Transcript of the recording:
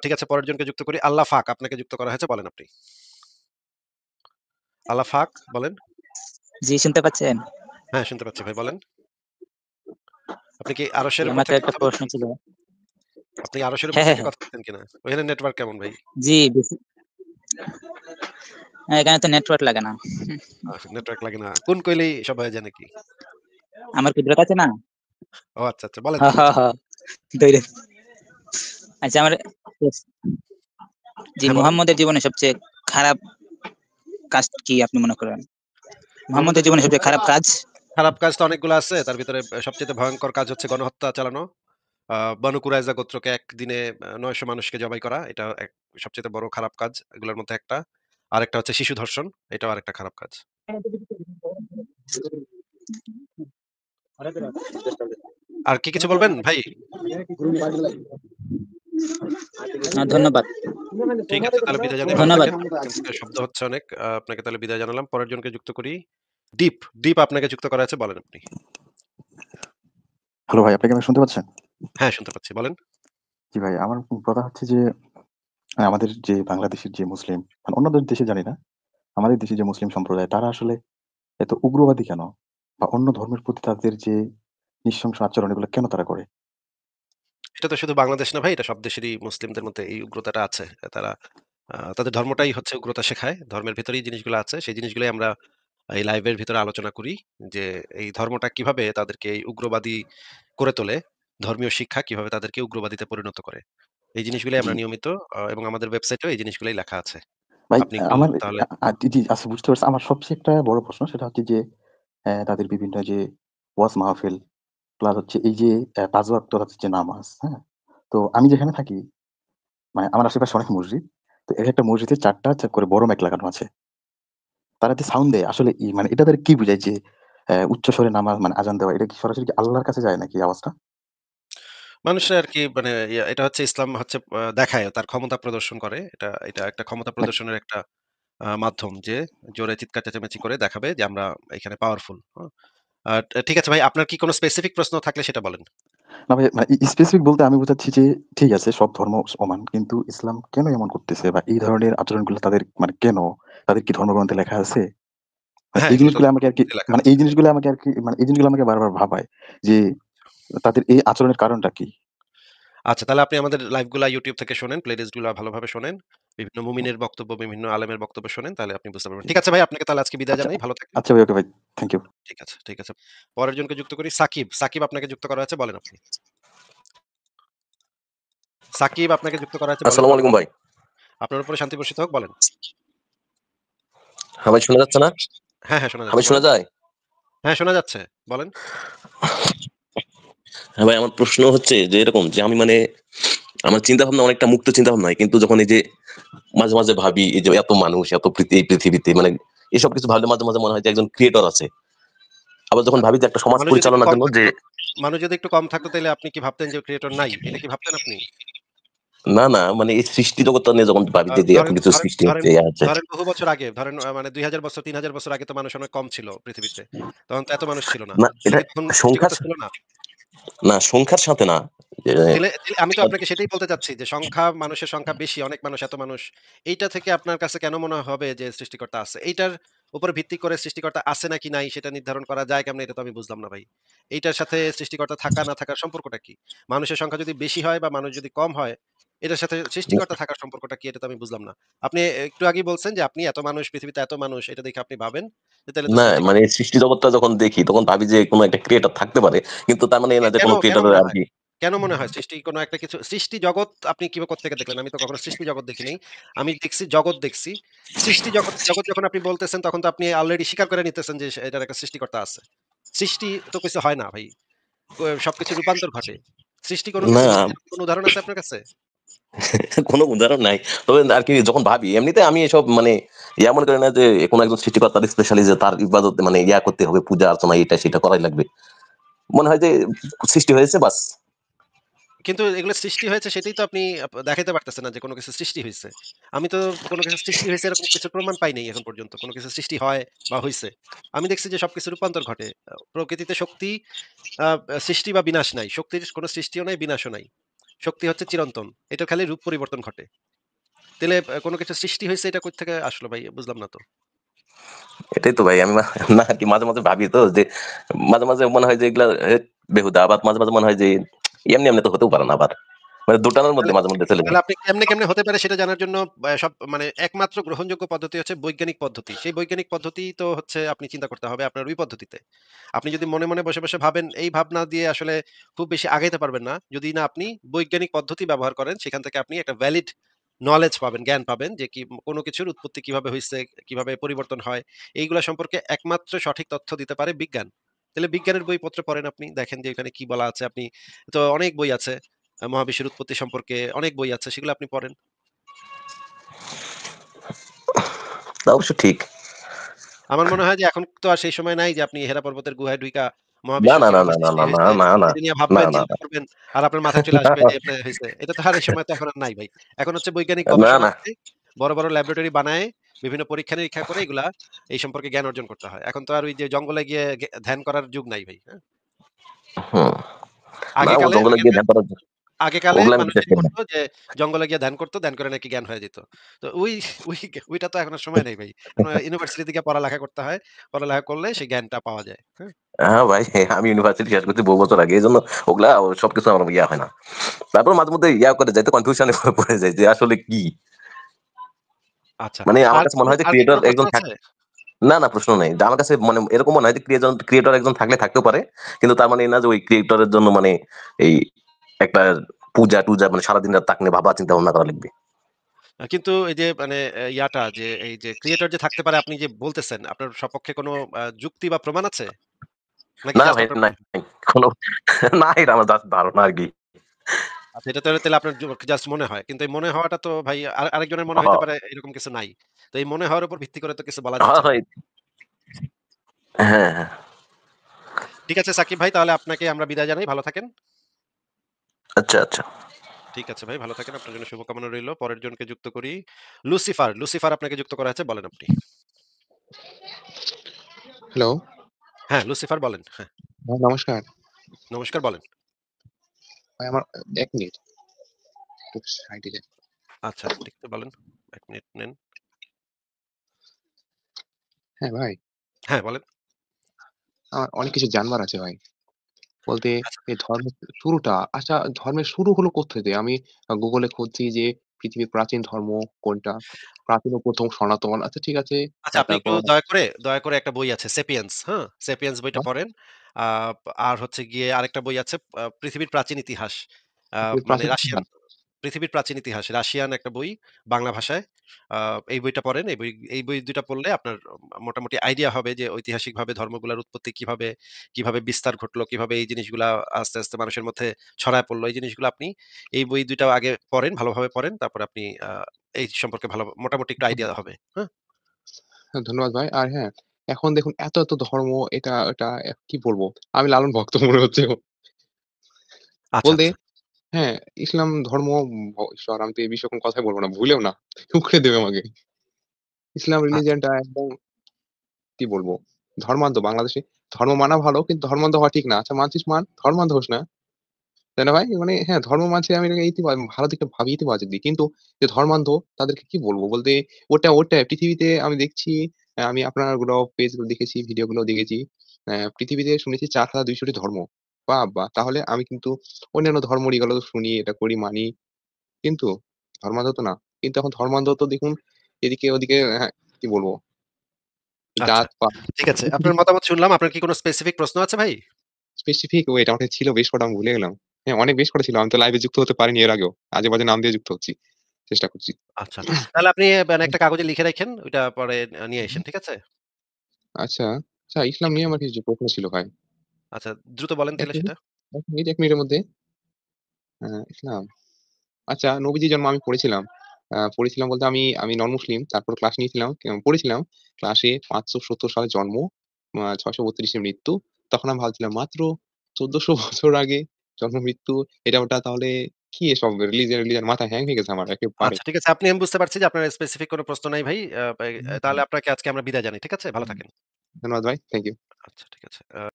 ঠিক আছে, পরের জনকে যুক্ত করি। আল্লাহ ফাক আপনাকে যুক্ত করা হয়েছে, বলেন আপনি। আল্লাহ ফাক বলেন। জি, শুনতে পাচ্ছেন? হ্যাঁ, শুনতে পাচ্ছি ভাই, বলেন। আপনি কি জি, আরশের উপর আমার তো থেকে একটা কথা প্রশ্ন বলছেন? ছিল। আপনি আরশের উপর হ্যাঁ, হ্যাঁ, থেকে হ্যাঁ। কথা বলছেন কিনা? ওখানে নেটওয়ার্ক কেমন ভাই? জি, এখানে তো নেটওয়ার্ক লাগে না। নেটওয়ার্ক লাগে না। কোন কইলেই সব হয়ে যায় নাকি? আমার কি দূরত আছে না? ও আচ্ছা, আচ্ছা। বলেন হ, হ, তাহলে। হ। ধইরেন। আচ্ছা আমার জি, হ্যাঁ, বলেন। মুহাম্মদের জীবনে সবচেয়ে খারাপ কাজ কি আপনি মনে করেন? মুহাম্মদের মোহাম্মদের জীবনে জীবনে সবচেয়ে খারাপ কাজ? খারাপ কাজ তো অনেকগুলো আছে। তার ভিতরে সবচাইতে ভয়ংকর কাজ হচ্ছে গণহত্যা চালানো। আ বনু কুরাইজা গোত্রকে একদিনে ৯০০ মানুষকে জবাই করা। এটা সবচাইতে বড় খারাপ কাজ। এগুলোর মধ্যে একটা। আরেকটা হচ্ছে শিশু ধর্ষণ। এটাও আরেকটা খারাপ কাজ। আর কি কিছু বলবেন ভাই? ধন্যবাদ। ঠিক আছে, তাহলে বিদায় জানাই। ভালো ধন্যবাদ। থাকেন। এখান থেকে শব্দ হচ্ছে অনেক। আপনাকে তাহলে বিদায় জানালাম। পরের জনকে যুক্ত করি। দীপ, দীপ আপনাকে যুক্ত করা আছে, বলেন আপনি। হ্যালো ভাই, আপনি কি আমাকে শুনতে পাচ্ছেন? হ্যাঁ, শুনতে পাচ্ছি, বলেন। জি ভাই, আমার কথা হচ্ছে যে আমাদের যে বাংলাদেশের যে মুসলিম মানে অন্য দেশে জানি না। আমাদের দেশে যে মুসলিম সম্প্রদায় তারা আসলে এত উগ্রবাদী কেন? বা অন্য ধর্মের প্রতি তাদের যে নৃশংস আচরণ এগুলো কেন তারা করে? এটা তো শুধু বাংলাদেশ না ভাই, এটা সব দেশেরই মুসলিমদের মধ্যে এই উগ্রতাটা আছে। তারা তাদের ধর্মটাই হচ্ছে উগ্রতা শেখায়। ধর্মের ভেতরেই জিনিসগুলো আছে। সেই জিনিসগুলোই আমরা এই লাইভের ভিতরে আলোচনা করি যে এই ধর্মটা কিভাবে তাদেরকে এই উগ্রবাদী করে তোলে, ধর্মীয় শিক্ষা কিভাবে তাদেরকে উগ্রবাদীতে পরিণত করে। এই জিনিসগুলাই জি। আমরা নিয়মিত এবং আমাদের ওয়েবসাইটেও এই জিনিসগুলাই লেখা আছে। ভাই আপনি একটু আমার তাহলে জি, আচ্ছা বুঝতে পারছি। আমার সবচেয়ে একটা বড় প্রশ্ন সেটা হচ্ছে যে তাদের বিভিন্ন যে ওয়াজ মাহফিল প্লাস হচ্ছে এই যে ৫ ওয়াক্ত হচ্ছে যে নামাজ, হ্যাঁ? তো আমি যেখানে থাকি মানে আমার আশেপাশে অনেক মসজিদ। তো একেকটা মসজিদে ৪ টা করে বড় মাইক লাগানো আছে। তারা যে সাউন্ড দেয় আসলে মানে এটা তাদের কি বুঝায় যে উচ্চ স্বরে নামাজ মানে আজান দেওয়া এটা কি সরাসরি কি আল্লাহর কাছে যায় নাকি আওয়াজটা? মানুষের আরকি মানে এটা হচ্ছে ইসলাম হচ্ছে দেখায় তার ক্ষমতা প্রদর্শন করে। এটা একটা ক্ষমতা নাকি প্রদর্শনের একটা মাধ্যম যে জোরে চিৎকার চেঁচামেচি করে দেখাবে যে আমরা এখানে পাওয়ারফুল। ঠিক আছে ভাই, আপনার কি কোনো স্পেসিফিক প্রশ্ন থাকলে সেটা বলেন। না ভাই মানে স্পেসিফিক বলতে আমি বোঝাচ্ছি যে ঠিক আছে সব ধর্ম সমান। কিন্তু ইসলাম কেন এমন করতেছে বা এই ধরনের আচরণগুলো তাদের মানে কেন? তাদের কি ধর্মগ্রন্থে লেখা আছে? মানে হ্যাঁ, এই এগুলো তো জিনিসগুলো আমাকে আরকি ধর্মগ্রন্থে লেখা মানে আছে। এই জিনিসগুলো আমাকে আরকি মানে এই জিনিসগুলো আমাকে বারবার ভাবায় যে তাদের এই আচরণের কারণটা কি? আচ্ছা, তাহলে আপনি আমাদের লাইভগুলা YouTube থেকে শোনেন, প্লেলিস্ট গুলা ভালোভাবে শোনেন। বিভিন্ন মুমিনের বক্তব্য, বিভিন্ন আলেমের বক্তব্য শোনেন, তাহলে আপনি বুঝতে পারবেন। ঠিক আছে ভাই, আপনাকে তাহলে আজকে বিদায় আচ্ছা, জানাই। ভালো থাকবেন। আচ্ছা ভাই ওকে ভাই। Thank you. ঠিক আছে, ঠিক আছে। পরের জনকে যুক্ত করি সাকিব। সাকিব আপনাকে যুক্ত করা হয়েছে, বলেন আপনি। সাকিব আপনাকে যুক্ত করা হয়েছে, বলেন। আসসালামু আলাইকুম ভাই। আপনার উপরে শান্তি বর্ষিত হোক, বলেন। হ্যাঁ ভাই, শোনা যাচ্ছে না? হ্যাঁ, হ্যাঁ, শোনা হ্যাঁ যাচ্ছে, ভাই, শোনা বলেন। যায়? হ্যাঁ, শোনা যাচ্ছে, বলেন। হ্যাঁ ভাই, আমার প্রশ্ন হচ্ছে যে এরকম যে আমি মানে আমার চিন্তা ভাবনা অনেকটা মুক্ত চিন্তা ভাবনা, কিন্তু যখন এই যে মাঝে মাঝে ভাবি এই যে এত মানুষ এত এই পৃথিবীতে মানে এসব কিছু ভাবলে মাঝে মাঝে মনে হয় যে একজন ক্রিয়েটর আছে। আবার যখন ভাবি যে একটা সমাজ মানুষ যদি একটু পরিচালনার কম জন্য যে থাকতো মানুষ যদি একটু কম থাকতো তাইলে আপনি কি ভাবতেন যে ক্রিয়েটর নাই? এটা কি ভাবতেন আপনি? না না মানে এই সৃষ্টি জগৎটা নিয়ে যখন ভাবি যে এত ধরেন কিছু ধরেন সৃষ্টি ধরেন হচ্ছে ইয়া হচ্ছে। ধরেন বহু বছর আগে, ধরেন মানে ২০০০ বছর ৩০০০ বছর আগে তো মানুষ অনেক কম ছিল পৃথিবীতে। তখন তো এত মানুষ ছিল না। না তাহলে এটা কি তখন সংখ্যার সৃষ্টিকর্তা ছিল না? না সংখ্যার সাথে না যে তাইলে আমি তো আপনাকে সেটাই বলতে চাচ্ছি যে মানুষের সংখ্যা বেশি, অনেক মানুষ, এত মানুষ। এইটা থেকে আপনার কাছে কেন মনে হবে যে সৃষ্টিকর্তা আছে? এইটার উপর ভিত্তি করে সৃষ্টিকর্তা আছে নাকি নাই সেটা নির্ধারণ করা যায় কেমনে, এটা তো আমি বুঝলাম না ভাই। এইটার সাথে সৃষ্টিকর্তা থাকা না থাকার সম্পর্কটা কি? মানুষের সংখ্যা যদি বেশি হয় বা মানুষ যদি কম হয়, এটার সাথে সৃষ্টিকর্তা থাকার সম্পর্কটা কি, এটা তো আমি বুঝলাম না। আপনি একটু আগেই বলছেন যে আপনি এত মানুষ, পৃথিবীতে এত মানুষ, এটা দেখে আপনি ভাবেন যে তাইলে তো না মানে সৃষ্টিকর্তা সৃষ্টি জগৎটা যখন দেখি তখন ভাবি যে কোনো একটা ক্রিয়েটর থাকতে পারে, কিন্তু তার মানে এই না যে কেন, কোনো কেন ক্রিয়েটরের মনে আর হয়? কি। কেন মনে হয় সৃষ্টি কোনো একটা কিছু সৃষ্টি জগৎ আপনি কোত্থেকে দেখলেন? আমি তো কখনো সৃষ্টি জগৎ দেখি নাই। আমি দেখছি জগৎ দেখছি। সৃষ্টি জগৎ জগৎ যখন আপনি বলতেছেন তখন তো আপনি অলরেডি স্বীকার করে নিতেছেন যে এটার একটা সৃষ্টিকর্তা আছে। সৃষ্টি তো কিছু হয় না ভাই। সবকিছুর রূপান্তর ঘটে। সৃষ্টি কোনো কিছু না হইছে এরকম কোনো উদাহরণ আছে আপনার কাছে? কোনো উদাহরণ নাই। তবে আর কি যখন ভাবি এমনিতে আমি এসব মানে ইয়া মনে করি না যে কোনো একজন সৃষ্টিকর্তার স্পেশালি যে তার ইবাদত মানে ইয়া করতে হবে, পূজা অর্চনা এটা সেটা করাই লাগবে। মনে হয় যে সৃষ্টি হয়েছে বাস। কিন্তু এগুলো সৃষ্টি হয়েছে সেটাই তো আপনি দেখাইতে পারতেছেন না যে কোনো কিছু সৃষ্টি হইছে। আমি তো কোনো কিছু সৃষ্টি হইছে এরকম কিছু প্রমাণ পাই নাই এখন পর্যন্ত। কোনো কিছু সৃষ্টি হয় বা হইছে। আমি দেখছি যে সবকিছুর রূপান্তর ঘটে। প্রকৃতিতে শক্তি আ সৃষ্টি বা বিনাশ নাই। শক্তির কোনো সৃষ্টিও নাই, বিনাশও নাই। শক্তি হচ্ছে চিরন্তন। এটা খালি রূপ পরিবর্তন ঘটে। তাইলে কোন কিছু সৃষ্টি হইছে এটা কই থেকে আসলো ভাই? বুঝলাম না তো। এটাই তো ভাই আমি না আরকি মাঝে, মাঝে ভাবি তো যে মাঝে, মাঝে মনে হয় যে এগুলা বেহুদা। আবার মাঝে, মাঝে মনে হয় যে এমনি, এমনি তো হতেও পারে না আবার। মানে দোটানার মধ্যে তাহলে মাঝে মধ্যে চলে যায়। তাহলে আপনি কেমনে হতে পারে সেটা জানার জন্য সব মানে একমাত্র গ্রহণযোগ্য পদ্ধতি হচ্ছে বৈজ্ঞানিক পদ্ধতি। সেই বৈজ্ঞানিক পদ্ধতি তো হচ্ছে আপনি চিন্তা করতে হবে আপনার ওই পদ্ধতিতে। আপনি যদি মনে বসে ভাবেন, এই ভাবনা দিয়ে আসলে খুব বেশি আগাইতে পারবেন না। যদি না আপনি বৈজ্ঞানিক পদ্ধতি ব্যবহার করেন, সেখান থেকে আপনি একটা ভ্যালিড নলেজ পাবেন, জ্ঞান পাবেন যে কোন কিছুর উৎপত্তি কিভাবে হইছে, কিভাবে পরিবর্তন হয়। এইগুলা সম্পর্কে একমাত্র সঠিক তথ্য দিতে পারে বিজ্ঞান। তাহলে বিজ্ঞানের বইপত্র পড়েন আপনি, দেখেন যে ওখানে কি বলা আছে। আপনি তো অনেক বই আছে। মহাবিশ্বের উৎপত্তি সম্পর্কে অনেক বই আছে, সেগুলো আপনি পড়েন। তা অবশ্য ঠিক। আমার মনে হয় যে এখন তো আর সেই সময় নাই যে আপনি হেরা পর্বতের গুহায় ঢুইকা না, মহাবিশ্ব না, না, কিভাবে না, না, সৃষ্টি না, না, হইছে না, না, এটা নিয়ে না, ভাববেন, না, চিন্তা না। করবেন। আর আপনার মাথায় চলে আসবে যে এমনে হইছে। এটা তো আর এই সময় তো এখন আর নাই ভাই। এখন হচ্ছে বৈজ্ঞানিক না, গবেষণা না। করে বড় ল্যাবরেটরি বানায় বিভিন্ন পরীক্ষা-নিরীক্ষা করে এগুলা এই সম্পর্কে জ্ঞান অর্জন করতে হয়। এখন তো আর ওই যে জঙ্গলে গিয়ে ধ্যান করার যুগ নাই ভাই। হ্যাঁ? হুম। না ও আগেকালে জঙ্গলে আগের গিয়ে ধ্যান করার আগেকালে ওগুলা আমি মানুষ বিশ্বাস যেটি করি না। করতো যে জঙ্গলে গিয়ে ধ্যান করতো, ধ্যান করে নাকি জ্ঞান হয়ে যেত। তো ওই ওইটা তো এখন আর সময় নেই ভাই। এখন ইউনিভার্সিটি থেকে পড়ালেখা করতে হয়। পড়ালেখা করলে সেই জ্ঞানটা পাওয়া যায়। হ্যাঁ? হ্যাঁ ভাই, আমি ইউনিভার্সিটি শেষ করছি বহু বছর আগে। এজন্য ওগুলা সবকিছু আমার ইয়া হয় না। তারপর মাঝে মধ্যে ইয়া করে যাই তো কনফিউশন এ পড়ে যাই যে আসলে কি? আচ্ছা। মানে আমার কাছে মনে হয় যে আর কি ক্রিয়েটর কোন প্রশ্ন একজন আছে? না, না প্রশ্ন নাই। যে আমার কাছে মানে এরকম মনে হয় যে ক্রিয়েটর একজন থাকলে থাকতেও পারে। কিন্তু তার মানে এই না যে ওই ক্রিয়েটরের জন্য মানে এই একটা পূজা-টুজা মানে সারাদিন রাত তাকে নিয়ে ভাবা চিন্তা ভাবনা করা লাগবে। কিন্তু এই যে মানে ইয়াটা যে এই যে ক্রিয়েটর যে থাকতে পারে আপনি যে বলতেছেন, আপনার সপক্ষে কোন যুক্তি বা প্রমাণ আছে? নাকি না জাস্ট ভাই আপনার নাই। কোন না এটা আমার জাস্ট ধারণা আরকি। আচ্ছা, এটা তাহলে আপনার জাস্ট মনে হয়। কিন্তু এই মনে হওয়াটা তো ভাই আরেকজনের মনে হইতে হ্যাঁ, পারে এরকম কিছু নাই। তো এই মনে হওয়ার উপর ভিত্তি করে তো কিছু বলা হ্যাঁ, যাচ্ছে না। হ্যাঁ, হ্যাঁ, হ্যাঁ। ঠিক আছে সাকিব ভাই, তাহলে আপনাকে আমরা বিদায় জানাই। ভালো থাকেন। আচ্ছা, আচ্ছা। ঠিক আছে ভাই, ভালো থাকেন। আপনার জন্য শুভকামনা রইলো। পরের জনকে যুক্ত করি। লুসিফার আপনাকে যুক্ত করা আছে। বলেন আপনি। হ্যালো, হ্যাঁ, লুসিফার বলেন। হ্যাঁ, ভাই নমস্কার। নমস্কার বলেন। ভাই আমার ১ মিনিট একটু সাইডে যাই। আচ্ছা, ঠিক আছে বলেন। ১ মিনিট নেন। হ্যাঁ ভাই, হ্যাঁ, বলেন। আমার অনেক কিছু জানবার আছে ভাই। বলতে আচ্ছা, এই ধর্মের শুরুটা আচ্ছা ধর্মের শুরু হলো কোত্থেকে? আমি গুগলে খুঁজছি যে পৃথিবীর প্রাচীন ধর্ম কোনটা? প্রাচীন ও ১ম সনাতন। আচ্ছা ঠিক আছে। আচ্ছা আপনি একটু তারপর দয়া করে একটা বই আছে 'সেপিয়েন্স' হ্যাঁ? 'সেপিয়েন্স' বইটা হ্যাঁ, পড়েন। আ আর হচ্ছে গিয়ে আরেকটা বই আছে পৃথিবীর প্রাচীন ইতিহাস। আ পৃথিবীর মানে প্রাচীন রাশিয়ান পৃথিবীর প্রাচীন ইতিহাস। রাশিয়ান একটা বই বাংলা ভাষায়। আ এই বইটা পড়েন। এই বই ২ টা পড়লে আপনার মোটামুটি আইডিয়া হবে যে ঐতিহাসিকভাবে ধর্মগুলার উৎপত্তি কিভাবে বিস্তার ঘটলো, কিভাবে এই জিনিসগুলা আস্তে মানুষের মধ্যে ছড়ায় পড়লো। এই জিনিসগুলো আপনি এই বই ২ টা আগে পড়েন, ভালোভাবে পড়েন। তারপরে আপনি এই সম্পর্কে ভালো মোটামুটি একটু আইডিয়া হবে। হ্যাঁ? ধন্যবাদ ভাই। আর হ্যাঁ, এখন দেখুন এত ধর্ম এটা ওটা কি বলবো? আমি লালন ভক্ত মনে হচ্ছে। আচ্ছা, বলতে আচ্ছা। হ্যাঁ, ইসলাম ধর্ম ঈশ্বর আমি তো এই বিষয়ে কোন কথাই বলব না। ভুলেও না। উকড়ে দেবে আমাকে। ইসলাম আচ্ছা, রিলিজিয়নটা একদম কি বলবো? ধর্মান্ধ বাংলাদেশে ধর্ম মানা ভালো কিন্তু ধর্মান্ধ হওয়া ঠিক না। আচ্ছা মানছিস মান, ধর্মান্ধ হোস না। তাই না ভাই? মানে হ্যাঁ, ধর্ম মানছি আমি এটাকে ভালো দিকটা ভাবি ইতিবাচক দিক। কিন্তু যে ধর্মান্ধ তাদেরকে কি বলবো? বলতে ওটা পৃথিবীতে আমি দেখছি আমি আপনারগুলো পেজগুলো দেখেছি, ভিডিওগুলো দেখেছি। পৃথিবীতে শুনেছি ৪,২০০ টি ধর্ম। বাহ! তাহলে আমি কিন্তু অন্যান্য ধর্মর এগুলো শুনি, এটা করি, মানি। কিন্তু ধর্মান্ধ তো না। কিন্তু এখন ধর্মান্ধ তো দেখুন এদিকে ওদিকে হ্যাঁ, কি বলবো? আচ্ছা। জাত-পাত ঠিক আছে। আপনার মতামত শুনলাম। আপনার কি কোন স্পেসিফিক প্রশ্ন আছে ভাই? স্পেসিফিক ওয়েট আমার কাছে ছিল বেশ কটা আমি ভুলে গেলাম। হ্যাঁ, অনেক বেশ কটা ছিল। আমি তো লাইভে যুক্ত হতে পারিনি এর আগেও। আজে-বাজে নাম দিয়ে যুক্ত হচ্ছি। চেষ্টা করছি। আচ্ছা। তাহলে আপনি মানে একটা কাগজে লিখে রাইখেন। ওইটা পরে নিয়ে আইসেন। ঠিক আছে? আচ্ছা, আচ্ছা ইসলাম ঠিক নিয়ে আছে। আমার কিছু প্রশ্ন ছিল ভাই। আচ্ছা, দ্রুত বলেন ১ তাইলে মিনিট, সেটা। ১ মিনিটের মধ্যে ইসলাম আচ্ছা নবীজির জন্ম আমি পড়েছিলাম। পড়েছিলাম বলতে আমি নন মুসলিম। তারপর ক্লাস নিয়েছিলাম, পড়েছিলাম। ক্লাসে ৫৭০ সালে জন্ম, ৬৩২ এ মৃত্যু। তখন আমি ভাবছিলাম মাত্র ১৪০০ বছর আগে জন্ম মৃত্যু এটা ওটা তাহলে কি এসব রিলিজিয়ন মাথা হ্যাং হয়ে গেছে আমার একেবারে। আচ্ছা ঠিক আছে। আমি বুঝতে পারছি যে আপনার স্পেসিফিক কোন প্রশ্ন নাই ভাই। তাহলে আপনাকে আজকে আমরা বিদায় জানাই। ঠিক আছে? ভালো থাকেন। ধন্যবাদ ভাই। Thank you. আচ্ছা ঠিক আছে।